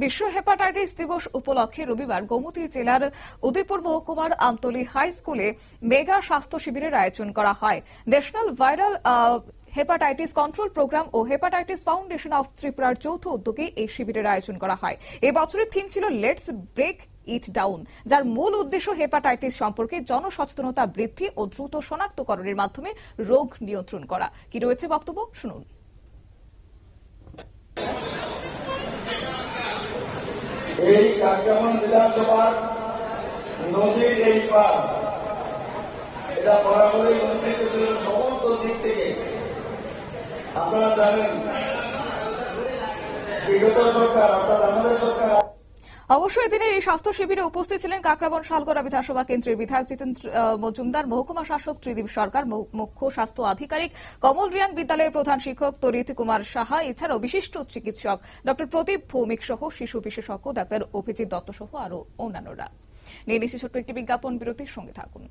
বিশ্ব হেপাটাইটিস দিবস উপলক্ষে রবিবার গোমতী জেলার উদয়পুর মহকুমার আমতলী হাই স্কুলে মেগা স্বাস্থ্য শিবিরের আয়োজন করা হয়। National viral hepatitis control programme ও হেপাটাইটিস ফাউন্ডেশন অফ ত্রিপুরার যৌথ উদ্যোগে এই শিবিরের আয়োজন করা হয়। এই বছরের থিম ছিল লেটস ব্রেক ইট ডাউন, যার মূল উদ্দেশ্য হেপাটাইটিস সম্পর্কে জনসচেতনতা বৃদ্ধি ও দ্রুত শনাক্তকরণের মাধ্যমে রোগ নিয়ন্ত্রণ করা। কি রয়েছে বক্তব্য শুনুন। এই কাকরাবন বিধানসভার নদীর এই পার এটা বরাবরই বঞ্চিত ছিল সমস্ত দিক থেকে। আপনারা জানেন বিগত সরকার অর্থাৎ আমাদের সরকার অবশ্যই দিনের এই স্বাস্থ্য শিবিরে উপস্থিত ছিলেন কাকরাবন শালগড়া বিধানসভা কেন্দ্রের বিধায়ক জিতেন্দ্র মজুমদার, মহকুমা শাসক ত্রিদীপ সরকার, মুখ্য স্বাস্থ্য আধিকারিক কমল রিয়াং, বিদ্যালয়ের প্রধান শিক্ষক তরিত কুমার সাহা, এছাড়াও বিশিষ্ট চিকিৎসক ডক্টর প্রদীপ ভৌমিক সহ শিশু বিশেষজ্ঞ ডাক্তার অভিজিৎ দত্ত সহ আরো অন্যান্যরা। নিয়ে নিচ্ছি ছোট্ট একটি বিজ্ঞাপন বিরতির সঙ্গে থাকুন।